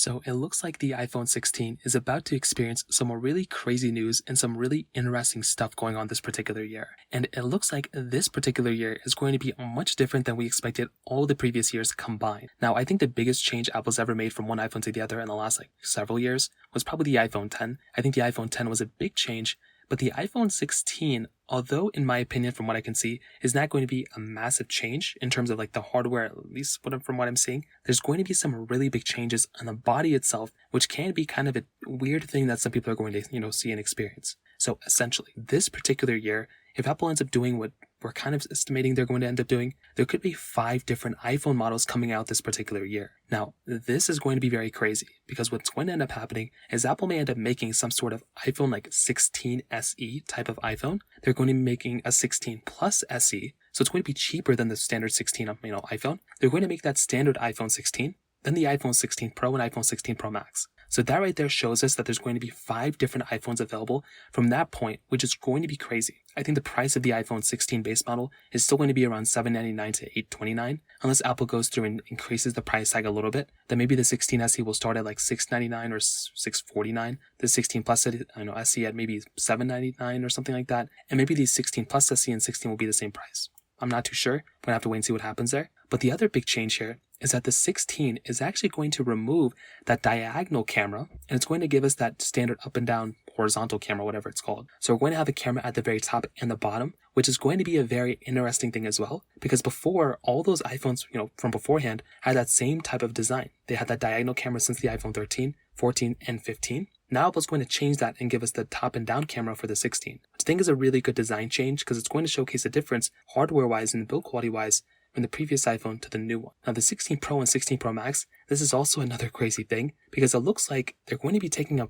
So it looks like the iPhone 16 is about to experience some really crazy news and some really interesting stuff going on this particular year. And it looks like this particular year is going to be much different than we expected all the previous years combined. Now, I think the biggest change Apple's ever made from one iPhone to the other in the last several years was probably the iPhone 10. I think the iPhone 10 was a big change, but the iPhone 16, although in my opinion, from what I can see, is not going to be a massive change in terms of the hardware, at least from what I'm seeing, there's going to be some really big changes on the body itself, which can be kind of a weird thing that some people are going to, see and experience. So essentially, this particular year, if Apple ends up doing what we're kind of estimating they're going to end up doing, there could be 5 different iPhone models coming out this particular year. Now, this is going to be very crazy because what's going to end up happening is Apple may end up making some sort of iPhone 16 SE type of iPhone. They're going to be making a 16 Plus SE, so it's going to be cheaper than the standard 16 iPhone. They're going to make that standard iPhone 16, then the iPhone 16 Pro and iPhone 16 Pro Max. So that right there shows us that there's going to be 5 different iPhones available from that point, which is going to be crazy. I think the price of the iPhone 16 base model is still going to be around $799 to $829, unless Apple goes through and increases the price tag a little bit. Then maybe the 16 SE will start at $699 or $649. The 16 Plus SE at maybe $799 or something like that. And maybe the 16 Plus SE and 16 will be the same price. I'm not too sure. We're going to have to wait and see what happens there. But the other big change here is that the 16 is actually going to remove that diagonal camera, and it's going to give us that standard up and down horizontal camera, whatever it's called. So we're going to have a camera at the very top and the bottom, which is going to be a very interesting thing as well, because before, all those iPhones, from beforehand had that same type of design. They had that diagonal camera since the iPhone 13, 14, and 15. Now Apple's going to change that and give us the top and down camera for the 16, which I think is a really good design change because it's going to showcase a difference hardware-wise and build quality-wise from the previous iPhone to the new one. Now the 16 Pro and 16 Pro Max, this is also another crazy thing because it looks like they're going to be taking a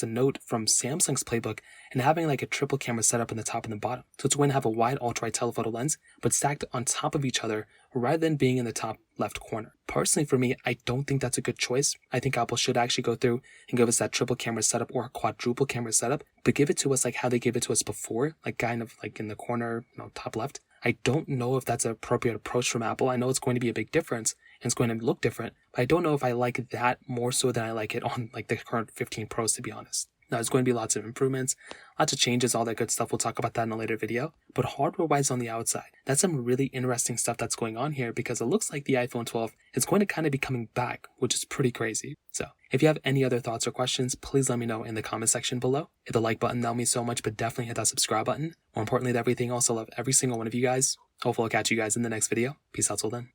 note from Samsung's playbook and having a triple camera setup in the top and the bottom. So it's going to have a wide ultra-wide telephoto lens, but stacked on top of each other rather than being in the top left corner. Personally, for me, I don't think that's a good choice. I think Apple should actually go through and give us that triple camera setup or a quadruple camera setup, but give it to us how they gave it to us before, kind of in the corner, top left. I don't know if that's an appropriate approach from Apple. I know it's going to be a big difference and it's going to look different, but I don't know if I like that more so than I like it on the current 15 Pros, to be honest. Now, there's going to be lots of improvements, lots of changes, all that good stuff. We'll talk about that in a later video. But hardware-wise on the outside, that's some really interesting stuff that's going on here because it looks like the iPhone 12 is going to kind of be coming back, which is pretty crazy. So if you have any other thoughts or questions, please let me know in the comment section below. Hit the like button, that'll mean so much, but definitely hit that subscribe button. More importantly than everything else, I love every single one of you guys. Hopefully I'll catch you guys in the next video. Peace out till then.